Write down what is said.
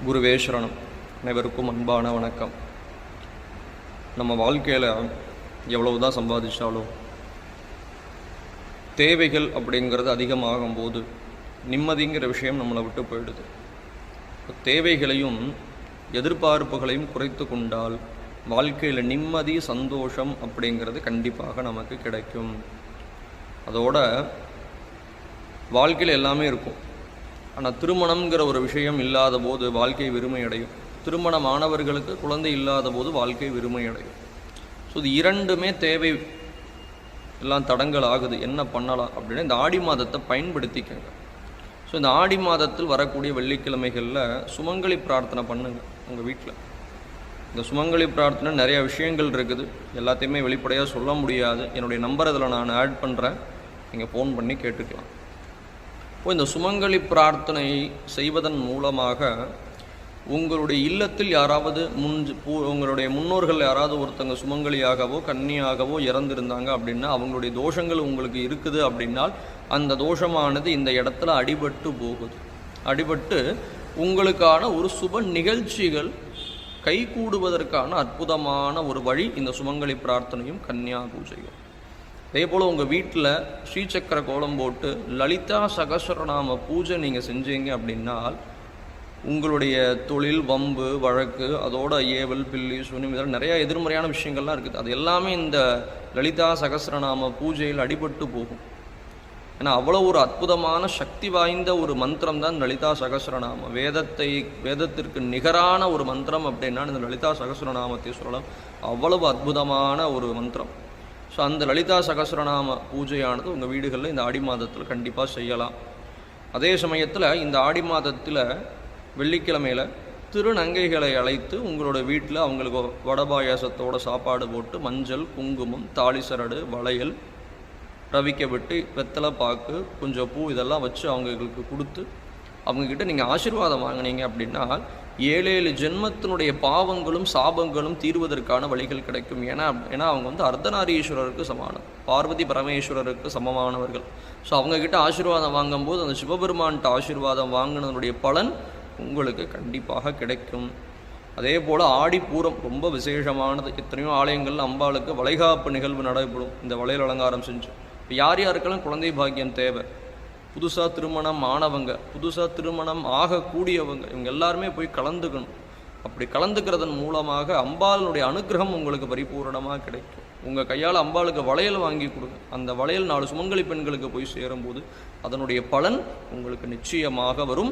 குருவே சரணம். அனைவருக்கும் அன்பான வணக்கம். நம்ம வாழ்க்கையில் எவ்வளவு தான் சம்பாதிச்சாலும் தேவைகள் அப்படிங்கிறது அதிகமாகும்போது நிம்மதிங்கிற விஷயம் நம்மளை விட்டு போயிடுது. தேவைகளையும் எதிர்பார்ப்புகளையும் குறைத்து கொண்டால் வாழ்க்கையில் நிம்மதி சந்தோஷம் அப்படிங்கிறது கண்டிப்பாக நமக்கு கிடைக்கும். அதோட வாழ்க்கையில் எல்லாமே இருக்கும். ஆனால் திருமணம்ங்கிற ஒரு விஷயம் இல்லாத போது வாழ்க்கை வெறுமையடையும். திருமணமானவர்களுக்கு குழந்தை இல்லாத போது வாழ்க்கை வெறுமையடையும். ஸோ இது இரண்டுமே தேவை எல்லாம் தடங்கள் ஆகுது. என்ன பண்ணலாம் அப்படின்னா இந்த ஆடி மாதத்தை பயன்படுத்திக்கங்க. ஸோ இந்த ஆடி மாதத்தில் வரக்கூடிய வெள்ளிக்கிழமைகளில் சுமங்கலி பிரார்த்தனை பண்ணுங்க உங்கள் வீட்டில். இந்த சுமங்கலி பிரார்த்தனை நிறைய விஷயங்கள் இருக்குது. எல்லாத்தையுமே வெளிப்படையாக சொல்ல முடியாது. என்னுடைய நம்பர் இதில் நான் ஆட் பண்ணுறேன், நீங்கள் ஃபோன் பண்ணி கேட்டுக்கலாம். இப்போ இந்த சுமங்கலி பிரார்த்தனை செய்வதன் மூலமாக உங்களுடைய இல்லத்தில் யாராவது உங்களுடைய முன்னோர்கள் யாராவது ஒருத்தங்க சுமங்கலியாகவோ கன்னியாகவோ இறந்திருந்தாங்க அப்படின்னா அவங்களுடைய தோஷங்கள் உங்களுக்கு இருக்குது அப்படின்னால் அந்த தோஷமானது இந்த இடத்துல அடிபட்டு போகுது. அடிபட்டு உங்களுக்கான ஒரு சுப நிகழ்ச்சிகள் கைகூடுவதற்கான அற்புதமான ஒரு வழி இந்த சுமங்கலி பிரார்த்தனையும் கன்னியா பூஜையும். அதே போல் உங்கள் வீட்டில் ஸ்ரீசக்கர கோலம் போட்டு லலிதா சகஸ்ரநாம பூஜை நீங்கள் செஞ்சீங்க அப்படின்னால் உங்களுடைய தொழில் வம்பு வழக்கு அதோட ஏவல் பில்லி சுனிம் இதெல்லாம் நிறையா எதிர்மறையான விஷயங்கள்லாம் இருக்குது. அது எல்லாமே இந்த லலிதா சகஸ்ரநாம பூஜையில் அடிபட்டு போகும். ஏன்னா அவ்வளோ ஒரு அற்புதமான சக்தி வாய்ந்த ஒரு மந்திரம் தான் லலிதா சகஸ்ரநாமம். வேதத்திற்கு நிகரான ஒரு மந்திரம் அப்படின்னா இந்த லலிதா சகஸ்ரநாமத்தை சொல்லலாம். அவ்வளவு அற்புதமான ஒரு மந்திரம். ஸோ அந்த லலிதா சகஸ்ரநாம பூஜையானது உங்கள் வீடுகளில் இந்த ஆடி மாதத்தில் கண்டிப்பாக செய்யலாம். அதே சமயத்தில் இந்த ஆடி மாதத்தில் வெள்ளிக்கிழமையில் திருநங்கைகளை அழைத்து உங்களோட வீட்டில் அவங்களுக்கு வடபாயாசத்தோட சாப்பாடு போட்டு மஞ்சள் குங்குமம் தாலிசரடு வளையல் ரவிக்க விட்டு வெத்தலை பாக்கு கொஞ்சம் பூ இதெல்லாம் வச்சு அவங்களுக்கு கொடுத்து அவங்கக்கிட்ட நீங்கள் ஆசீர்வாதம் வாங்கினீங்க அப்படின்னா 7 ஜென்மத்தினுடைய பாவங்களும் சாபங்களும் தீர்வதற்கான வழிகள் கிடைக்கும். ஏன்னா அவங்க அர்த்தநாரீஸ்வரருக்கு சமானம், பார்வதி பரமேஸ்வரருக்கு சமமானவர்கள். ஸோ அவங்கக்கிட்ட ஆசீர்வாதம் வாங்கும்போது அந்த சிவபெருமான்கிட்ட ஆசீர்வாதம் வாங்கினதுடைய பலன் உங்களுக்கு கண்டிப்பாக கிடைக்கும். அதே போல் ஆடிப்பூரம் ரொம்ப விசேஷமானது. எத்தனையோ ஆலயங்களில் அம்பாளுக்கு வளைகாப்பு நிகழ்வு நடைபெறும் இந்த வளையல் அலங்காரம் செஞ்சு. இப்போ யாருக்கெல்லாம் குழந்தை பாக்கியம் தேவை, புதுசாக திருமணம் ஆனவங்க, புதுசாக திருமணம் ஆகக்கூடியவங்க, இவங்க எல்லாருமே போய் கலந்துக்கணும். அப்படி கலந்துக்கிறதன் மூலமாக அம்பாளுடைய அனுகிரகம் உங்களுக்கு பரிபூரணமாக கிடைக்கும். உங்கள் கையால் அம்பாளுக்கு வளையல் வாங்கி கொடுங்க. அந்த வளையல் 4 சுமங்கலி பெண்களுக்கு போய் சேரும்போது அதனுடைய பலன் உங்களுக்கு நிச்சயமாக வரும்.